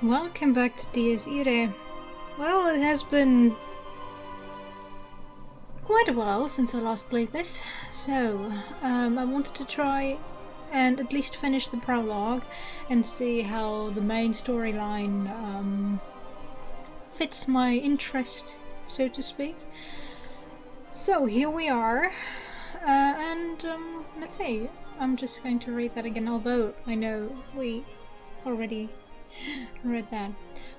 Welcome back to DS Irae. Well, it has been quite a while since I last played this, so I wanted to try and at least finish the prologue and see how the main storyline fits my interest, so to speak. So here we are, and let's see, I'm just going to read that again, although I know we already read that.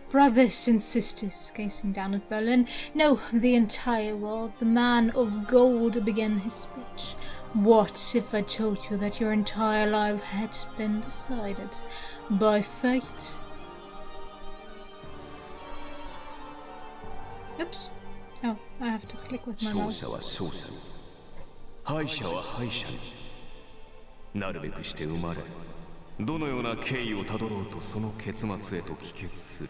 Brothers and sisters, gazing down at Berlin, no, the entire world, the man of gold began his speech. What if I told you that your entire life had been decided by fate? Oops. Oh, I have to click with my mouse. 勝者は勝者に、敗者は敗者になるべくして生まれ、どのような経緯をたどろうとその結末へと帰結する。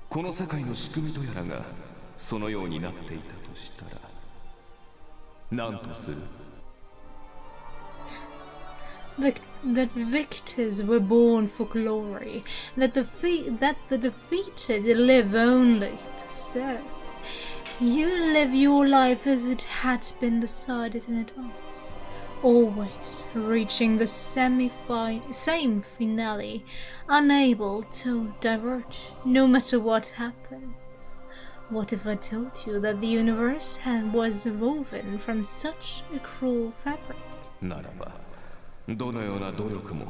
この世界の仕組みとやらがそのようになっていたとしたら何とする？ That victors were born for glory, that the defeated live only to serve. You live your life as it had been decided in advance, always reaching the same finale, unable to diverge, no matter what happens. What if I told you that the universe was woven from such a cruel fabric? ならばどのような努力も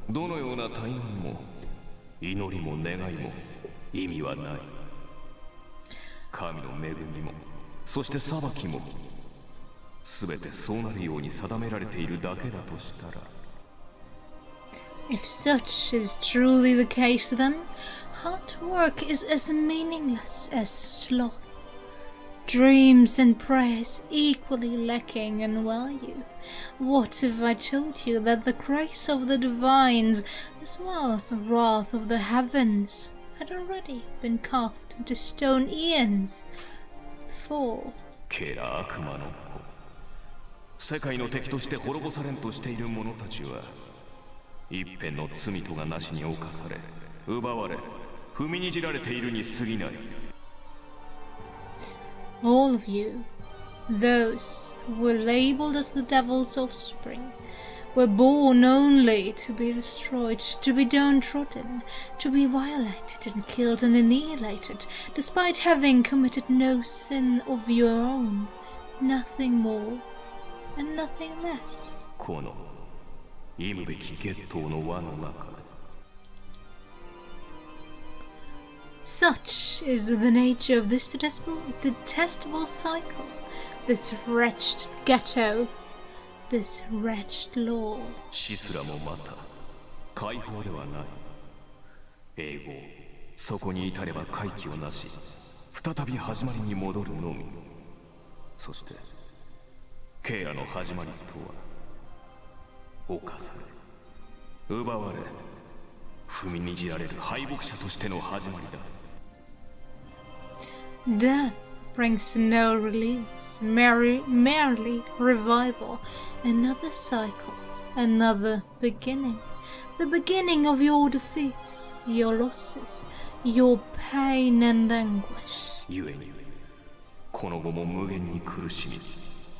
どのような怠慢も祈りも願いも意味はない。神の恵みもそして裁きもすべてそうなるように定められているだけだとしたら。 If such is truly the case, then hard work is as meaningless as sloth. Dreams and prayers equally lacking in value. What if I told you that the grace of the divines, as well as the wrath of the heavens, had already been carved into stone eons before? ケラ悪魔の子、世界の敵として滅ぼされんとしている者たちは一辺の罪とがなしに侵され奪われ踏みにじられているに過ぎない。 All of you, those who were labeled as the devil's offspring, were born only to be destroyed, to be downtrodden, to be violated and killed and annihilated, despite having committed no sin of your own, nothing more and nothing less. この忌むべき月頭の輪の中で Such is the nature of this detestable cycle, this wretched ghetto, this wretched law. 死すらもまた解放ではない。英語そこに至れば回帰をなし再び始まりに戻るのみ。そしてケイラの始まりとは侵され奪われ踏みにじられる敗北者としての始まりだ。 Death brings no release, merely revival, another cycle, another beginning, the beginning of your defeats, your losses, your pain and anguish. 故にこの後も無限に苦しみ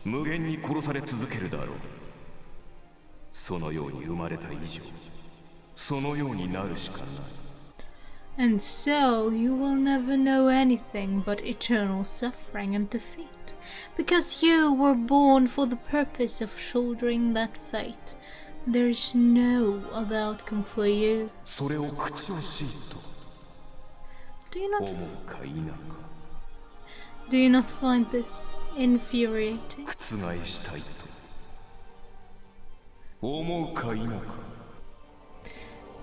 無限に殺され続けるだろう。そのように生まれた以上そのようになるしかない。 And so you will never know anything but eternal suffering and defeat, because you were born for the purpose of shouldering that fate. There is no other outcome for you. それを口惜しいと Do you not 思うか否か Do you not find this infuriating? 覆したいと思うか否か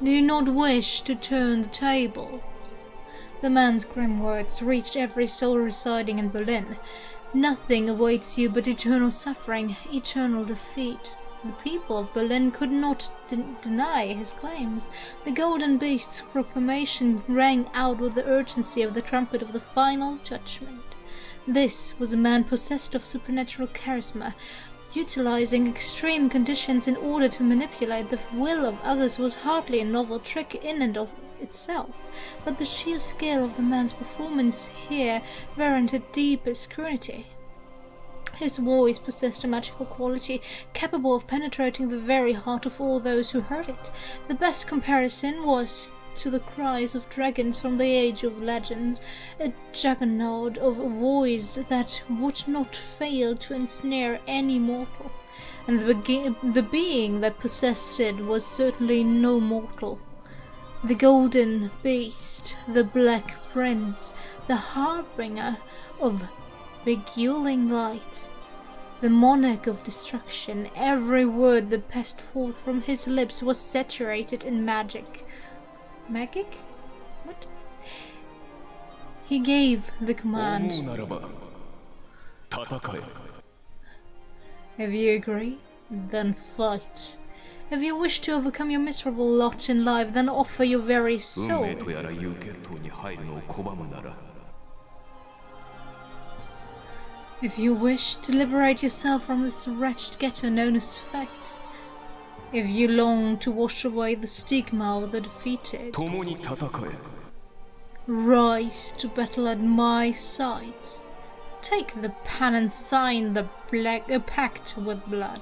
Do you not wish to turn the tables? The man's grim words reached every soul residing in Berlin. Nothing awaits you but eternal suffering, eternal defeat. The people of Berlin could not deny his claims. The Golden Beast's proclamation rang out with the urgency of the trumpet of the final judgment. This was a man possessed of supernatural charisma, Utilizing extreme conditions in order to manipulate the will of others was hardly a novel trick in and of itself, but the sheer scale of the man's performance here warranted deeper scrutiny. His voice possessed a magical quality, capable of penetrating the very heart of all those who heard it. The best comparison was to the cries of dragons from the age of legends, a juggernaut of a voice that would not fail to ensnare any mortal. And the being that possessed it was certainly no mortal. The golden beast, the black prince, the harbinger of beguiling light, the monarch of destruction. Every word that passed forth from his lips was saturated in magic. Magic? What? He gave the command. If you agree, then fight. If you wish to overcome your miserable lot in life, then offer your very soul. If you wish to liberate yourself from this wretched ghetto known as fate, if you long to wash away the stigma of the defeated, rise to battle at my side. Take the pen and sign the pact with blood.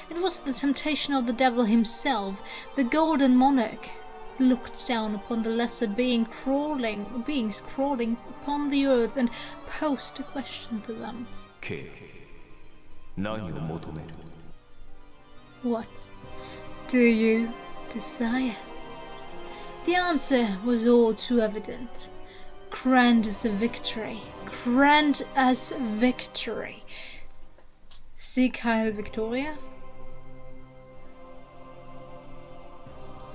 It was the temptation of the devil himself. The golden monarch looked down upon the lesser beings crawling upon the earth and posed a question to them. What do you desire? The answer was all too evident. Grand as victory. Grand as victory. Sieg Heil Victoria?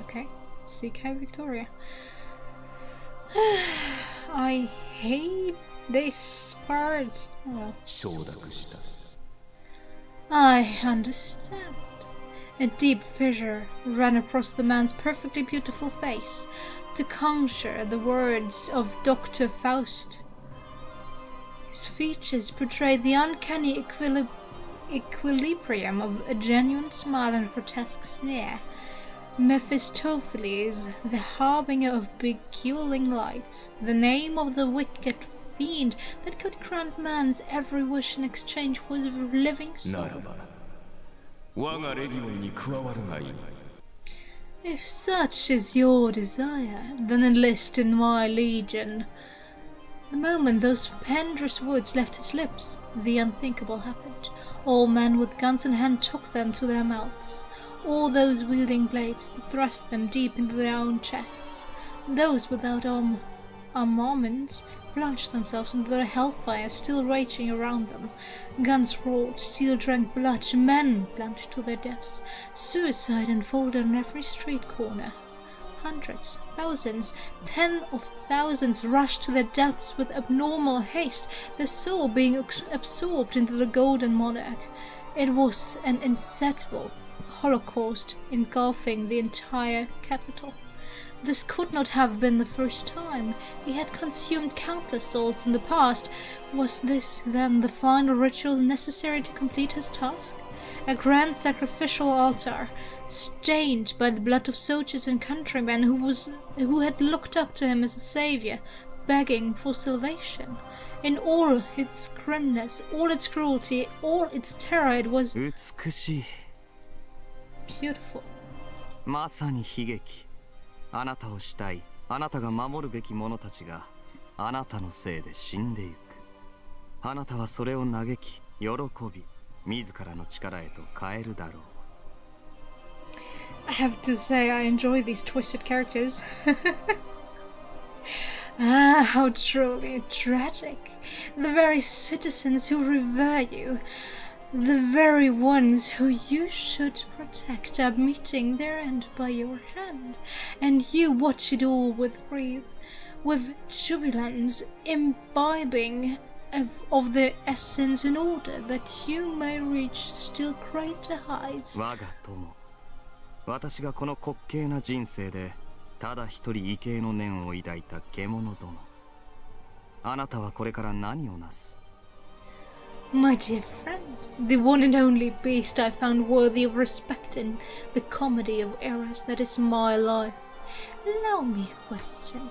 Okay. Sieg Heil Victoria. I hate this part. Oh. I understand. A deep fissure ran across the man's perfectly beautiful face to conjure the words of Dr. Faust. His features portrayed the uncanny equilibrium of a genuine smile and a grotesque sneer. Mephistopheles, the harbinger of beguiling light, the name of the wicked fiend that could grant man's every wish in exchange for his living soul. If such is your desire, then enlist in my legion. The moment those ponderous words left his lips, the unthinkable happened. All men with guns in hand took them to their mouths. All those wielding blades thrust them deep into their own chests. Those without armaments plunged themselves into the hellfire still raging around them. Guns roared, steel drank blood, men plunged to their deaths. Suicide unfolded on every street corner. Hundreds, thousands, tens of thousands rushed to their deaths with abnormal haste, their soul being absorbed into the golden monarch. It was an insatiable holocaust engulfing the entire capital. This could not have been the first time. He had consumed countless souls in the past. Was this, then, the final ritual necessary to complete his task? A grand sacrificial altar, stained by the blood of soldiers and countrymen who had looked up to him as a savior, begging for salvation. In all its grimness, all its cruelty, all its terror, it was beautiful. まさに悲劇。あなたを慕い、あなたが守るべき者たちがあなたのせいで死んでゆく。あなたはそれを嘆き、喜び、自らの力へと変えるだろう。I have to say I enjoy these twisted characters. Ah, how truly tragic. The very citizens who revere you, the very ones who you should protect, are meeting their end by your hand, and you watch it all with jubilance, imbibing of their essence in order that you may reach still greater heights. 我が友、私がこの滑稽な人生でただ一人畏敬の念を抱いた獣殿。あなたはこれから何をなす？ My dear friend, the one and only beast I found worthy of respect in the comedy of errors that is my life. Allow me a question.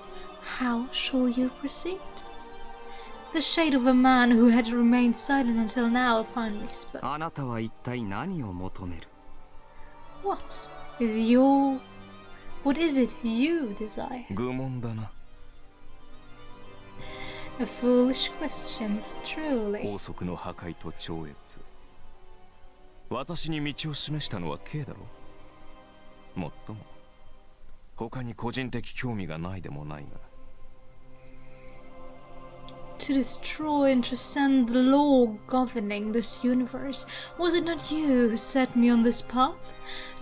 How shall you proceed? The shade of a man who had remained silent until now finally spoke. あなたは一体何を求める？ What is it you desire? 愚問だな。 A foolish question, truly. 法則の破壊と超越。私に道を示したのは K だろ。もっとも他に個人的興味がないでもないが。 To destroy and transcend the law governing this universe. Was it not you who set me on this path?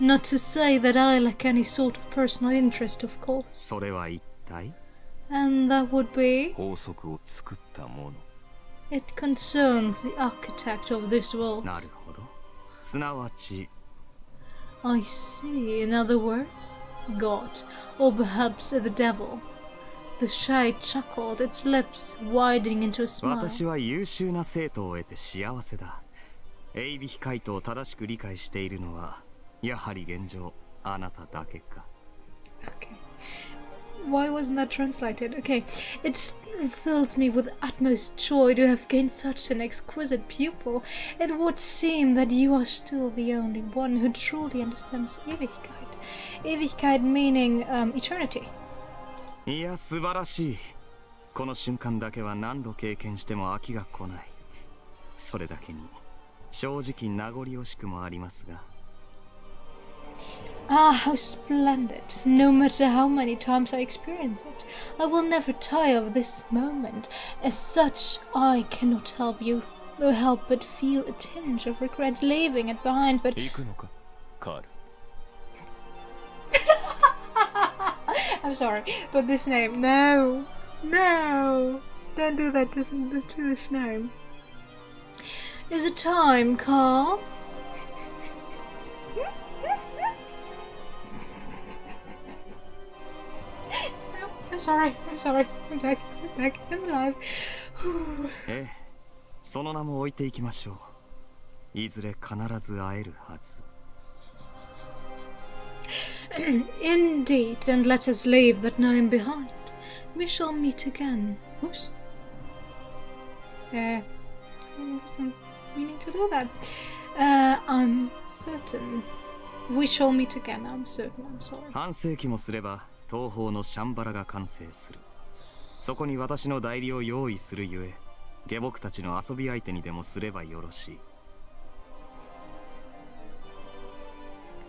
Not to say that I lack any sort of personal interest, of course. それは一体？ And that would be? 法則を作ったもの。 It concerns the architect of this world. なるほど。すなわち。 I see. In other words, God, or perhaps the devil. The shade chuckled, its lips widening into a smile. 私は優秀な生徒を得て幸せだ。エイビヒ回答を正しく理解しているのはやはり現状あなただけか。 Okay. Why wasn't that translated? Okay. It fills me with utmost joy to have gained such an exquisite pupil. It would seem that you are still the only one who truly understands Ewigkeit. Ewigkeit meaning eternity. いや素晴らしい。この瞬間だけは何度経験しても飽きが来ない。それだけに正直名残惜しくもありますが。 Ah, how splendid. No matter how many times I experience it, I will never tire of this moment. As such, I cannot help but feel a tinge of regret leaving it behind, but... 行くのか、カール。 I'm sorry, but this name... No! No! Don't do that to this name. Is it time, Carl? I'm sorry. I'm back. I'm alive. ええ、その名も置いていきましょう。いずれ必ず会えるはず。 Indeed, and let us leave that name behind. We shall meet again. Oops. I wasn't meaning to do that. I'm certain. We shall meet again, I'm certain. I'm sorry. 半世紀もすれば東方のシャンバラが完成する。そこに私の代理を用意するゆえ、下僕たちの遊び相手にでもすればよろしい。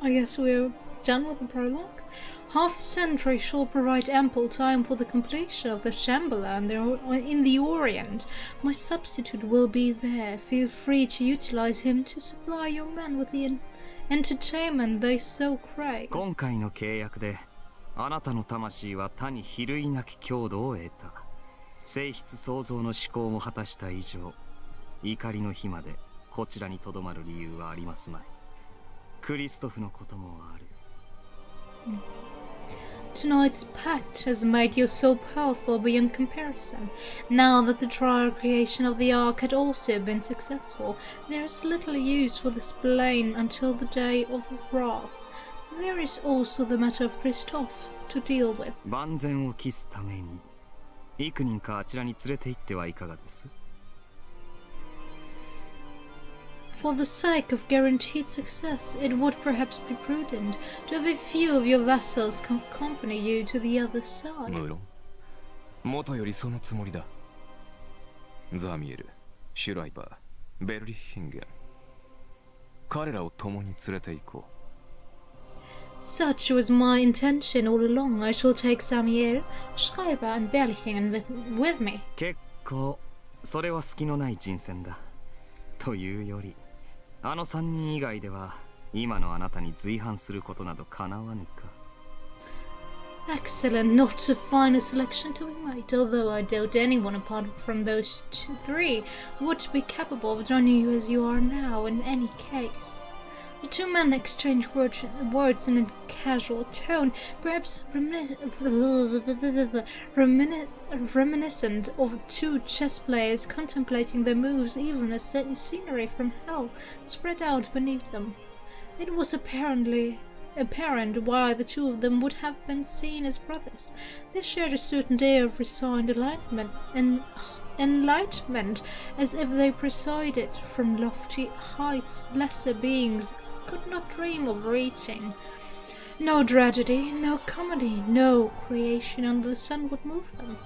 I guess we're done with the prologue. Half a century shall provide ample time for the completion of the Shambhala in the Orient. My substitute will be there. Feel free to utilize him to supply your men with the entertainment they so crave. 今回の契約であなたの魂は他に比類なき強度を得た。性質創造の思考も果たした以上、怒りの日までこちらにとどまる理由はありますまい。クリストフのこともある。Tonight's pact has made you so powerful beyond comparison. Now that the trial creation of the Ark had also been successful, there is little use for this blame until the day of wrath. There is also the matter of Christophe to deal with. 万全を期すために、幾人かあちらに連れて行ってはいかがです？ For the sake of guaranteed success, it would perhaps be prudent to have a few of your vassals accompany you to the other side. 無論、元よりそのつもりだ。ザミエル、シュライバー、ベルリッヒンゲン。彼らを共に連れて行こう。 Such was my intention all along. I shall take Samuel, Schreiber, and Berlichingen with me. 結構、それは隙のない人選だ。というより、あの3人以外では今のあなたに随伴することなど叶わぬか。 Excellent, not so fine a selection to be made, although I doubt anyone apart from those three would be capable of joining you as you are now in any case. The two men exchanged words in a casual tone, perhaps reminiscent of two chess players contemplating their moves, even as scenery from hell spread out beneath them. It was apparent why the two of them would have been seen as brothers. They shared a certain air of resigned enlightenment, as if they presided from lofty heights lesser beings could not dream of reaching. No tragedy, no comedy, no creation under the sun would move them.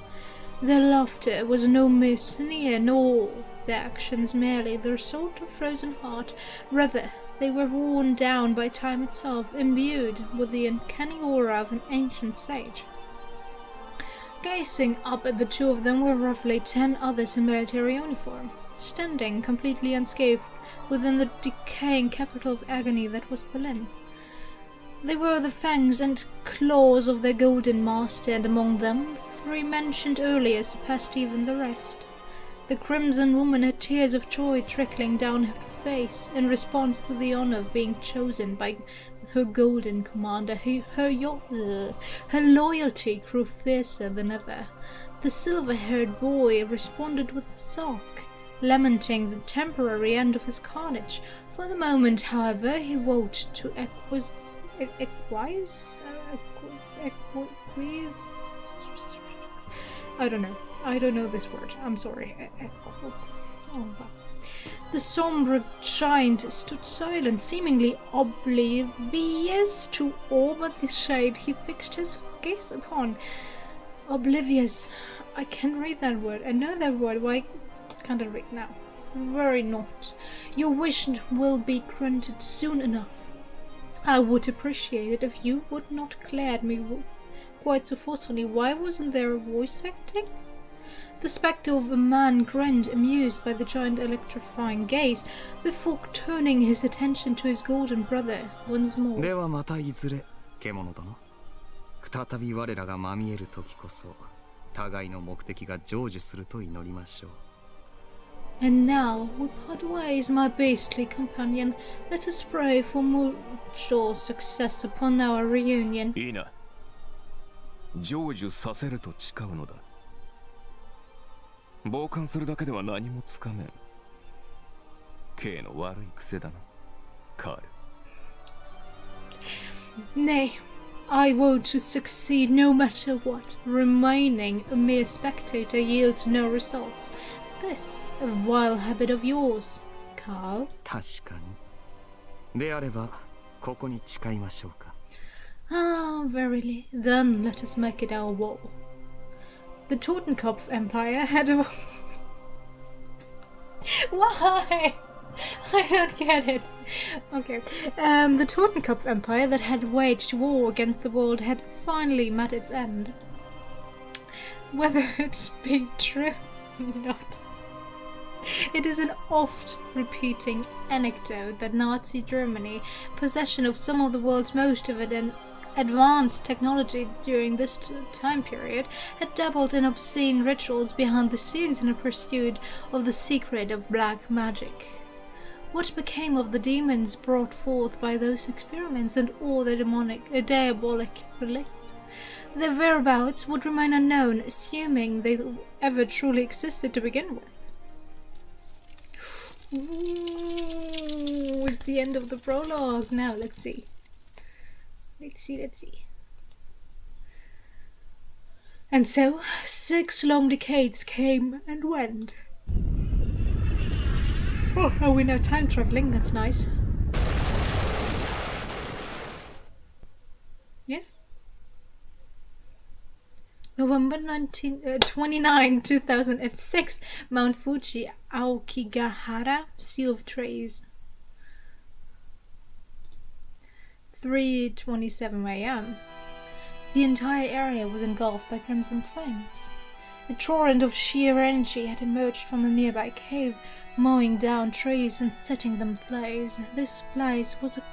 Their laughter was no mere sneer, nor their actions merely the result of frozen heart. Rather, they were worn down by time itself, imbued with the uncanny aura of an ancient sage. Gazing up at the two of them were roughly 10 others in military uniform, standing completely unscathed within the decaying capital of agony that was Berlin. They were the fangs and claws of their golden master, and among them, the three mentioned earlier surpassed even the rest. The crimson woman had tears of joy trickling down her face in response to the honor of being chosen by her golden commander. Her loyalty grew fiercer than ever. The silver-haired boy responded with a sulk, lamenting the temporary end of his carnage. For the moment, however, he vowed to I don't know this word. I'm sorry. The sombre giant stood silent, seemingly oblivious to all but the shade he fixed his gaze upon. Oblivious. I can read that word. I know that word. Why can't I read now? Very not. Your wish will be granted soon enough. I would appreciate it if you would not glare at me quite so forcefully. Why wasn't there a voice acting? The spectre of a man grinned, amused by the giant electrifying gaze, before turning his attention to his golden brother once more. ではまたいずれ、獣殿。再び我らがまみえる時こそ、互いの目的が成就すると祈りましょう。And now we part ways, my beastly companion. Let us pray for mutual success upon our reunion. いいな。成就させると誓うのだ。傍観するだけでは何もつかめん。K の悪い癖だな、カール。Nay, I vow to succeed no matter what. Remaining a mere spectator yields no results. This a vile habit of yours, Carl. 確かに。であれば、ここに誓いましょうか。Ah, verily. Then let us make it our wall. The Totenkopf Empire had a... Why? I don't get it. Okay. The Totenkopf Empire that had waged war against the world had finally met its end. Whether it be true or not. It is an oft-repeating anecdote that Nazi Germany, possession of some of the world's most advanced technology during this time period, had dabbled in obscene rituals behind the scenes in a pursuit of the secret of black magic. What became of the demons brought forth by those experiments and all the diabolic relics? Their whereabouts would remain unknown, assuming they ever truly existed to begin with. Ooh, it's the end of the prologue. Now let's see. Let's see. And so, 6 long decades came and went. Oh, we're now time traveling, that's nice. Yes? November 29, 2006, Mount Fuji, Aokigahara, Sea of Trees. 3:27 a.m. The entire area was engulfed by crimson flames. A torrent of sheer energy had emerged from a nearby cave, mowing down trees and setting them ablaze. This place was a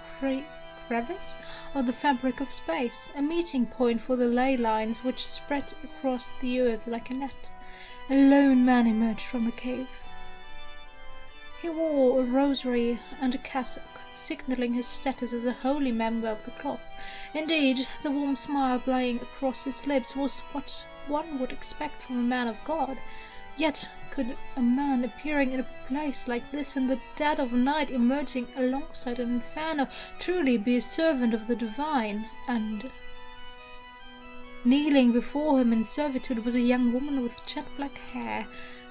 crevice of the fabric of space, a meeting point for the ley lines which spread across the earth like a net. A lone man emerged from the cave. He wore a rosary and a cassock, signaling his status as a holy member of the club. Indeed, the warm smile playing across his lips was what one would expect from a man of God. Yet, could a man appearing in a place like this in the dead of night, emerging alongside an inferno, truly be a servant of the divine? And kneeling before him in servitude was a young woman with jet black hair,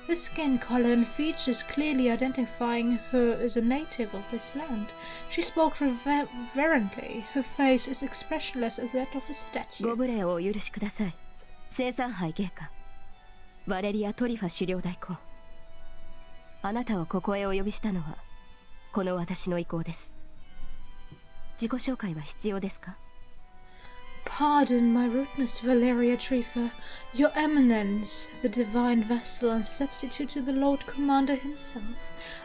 her skin color and features clearly identifying her as a native of this land. She spoke reverently, her face as expressionless as that of a statue. ご無礼をお許しください。生産杯芸家バレリア・トリファ狩猟代行。あなたをここへお呼びしたのはこの私の意向です。自己紹介は必要ですか？ Pardon my rudeness, Valeria Trifa. Your Eminence, the divine vessel and substitute to the Lord Commander himself.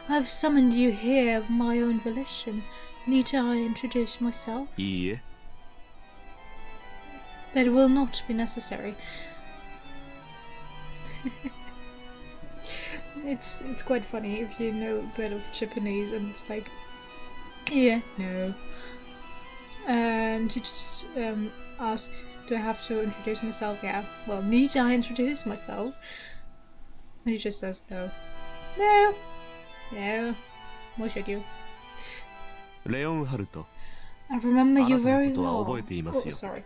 I have summoned you here of my own volition. Need I introduce myself? いいえ。 That will not be necessary. It's quite funny if you know a bit of Japanese and it's like, yeah, no. She just asked, do I have to introduce myself? Yeah. Well, need I introduce myself? And he just says, no. No. No. Why should you? レオンハルト。 I remember you あなたの very ことは well. 覚えていますよ。 sorry.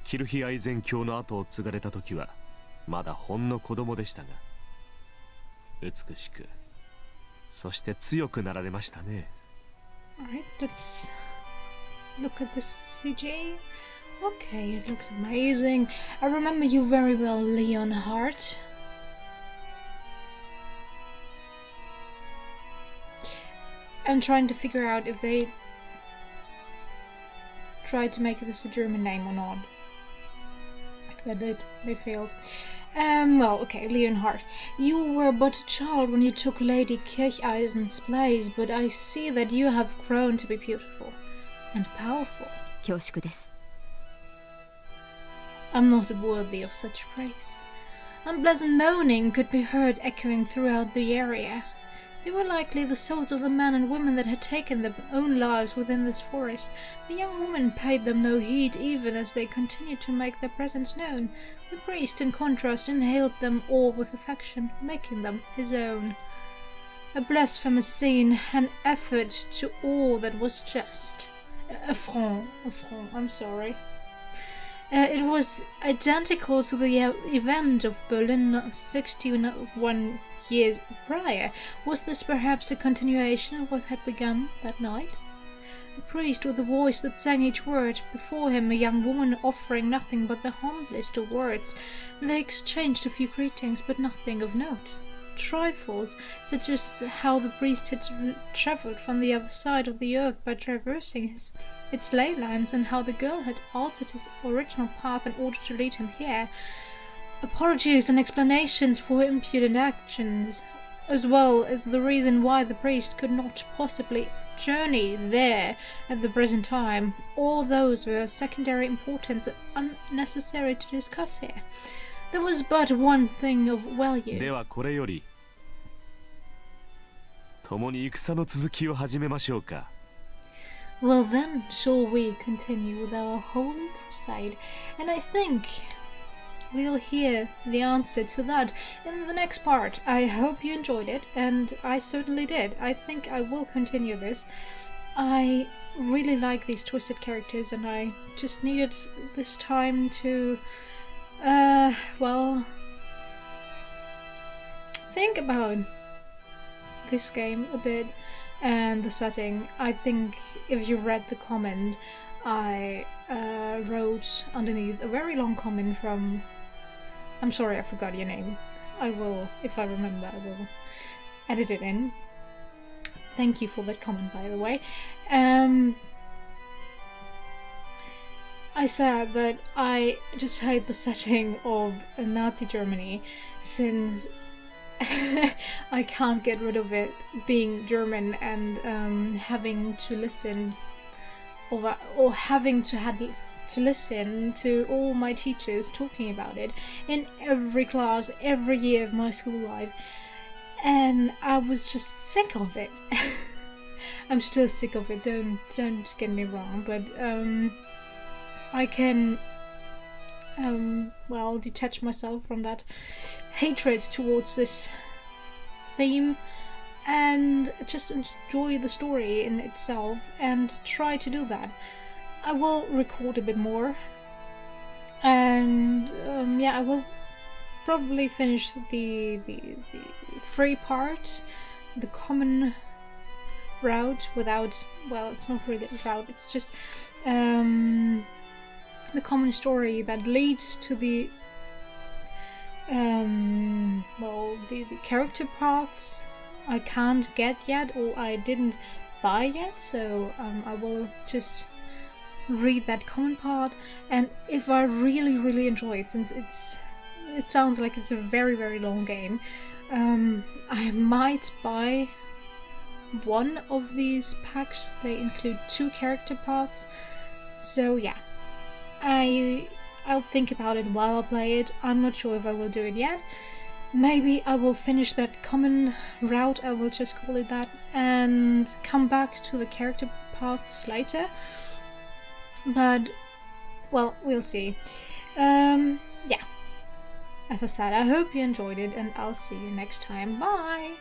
キルヒ愛禅教の後を継がれた時はまだほんの子供でしたが、美しく、そして強くなられましたね。 Alright, let's look at this CG. Okay, it looks amazing. I remember you very well, Leonhardt. I'm trying to figure out if they tried to make this a German name or not. If they did, they failed. Well, okay, Leonhardt. You were but a child when you took Lady Kircheisen's place, but I see that you have grown to be beautiful and powerful. 恐縮です。 I'm not worthy of such praise. Unpleasant moaning could be heard echoing throughout the area. They were likely the souls of the men and women that had taken their own lives within this forest. The young woman paid them no heed even as they continued to make their presence known. The priest, in contrast, inhaled them all with affection, making them his own. A blasphemous scene, an effort to all that was just. Affront, I'm sorry. It was identical to the event of Berlin 61 years prior. Was this perhaps a continuation of what had begun that night? A priest with a voice that sang each word, before him a young woman offering nothing but the humblest of words. They exchanged a few greetings, but nothing of note. Trifles, such as how the priest had travelled from the other side of the earth by traversing its ley lines, and how the girl had altered his original path in order to lead him here. Apologies and explanations for her impudent actions, as well as the reason why the priest could not possibly journey there at the present time. All those were of secondary importance and unnecessary to discuss here. There was but one thing of value. ではこれより共に戦の続きを始めましょうか。 Well then, shall we continue with our holy crusade? And I think we'll hear the answer to that in the next part. I hope you enjoyed it, and I certainly did. I think I will continue this. I really like these twisted characters, and I just needed this time to, well, think about this game a bit and the setting. I think if you read the comment, I wrote underneath a very long comment from, I'm sorry I forgot your name. I will, if I remember, I will edit it in. Thank you for that comment, by the way. I said that I just hate the setting of Nazi Germany, since I can't get rid of it being German and having to listen or having to listen to all my teachers talking about it in every class, every year of my school life, and I was just sick of it. I'm still sick of it. Don't get me wrong, but I can well, detach myself from that hatred towards this theme and just enjoy the story in itself and try to do that. I will record a bit more, and yeah, I will probably finish the free part, the common route, without, well, it's not really a route, it's just the common story that leads to the well, the character paths I can't get yet, or I didn't buy yet, so I will just read that common part, and if I really enjoy it, since it sounds like it's a very long game, I might buy one of these packs. They include 2 character paths, so yeah, I'll think about it while I play it. I'm not sure if I will do it yet. Maybe I will finish that common route, I will just call it that, and come back to the character paths later. But, well, we'll see. Yeah. As I said, I hope you enjoyed it, and I'll see you next time. Bye!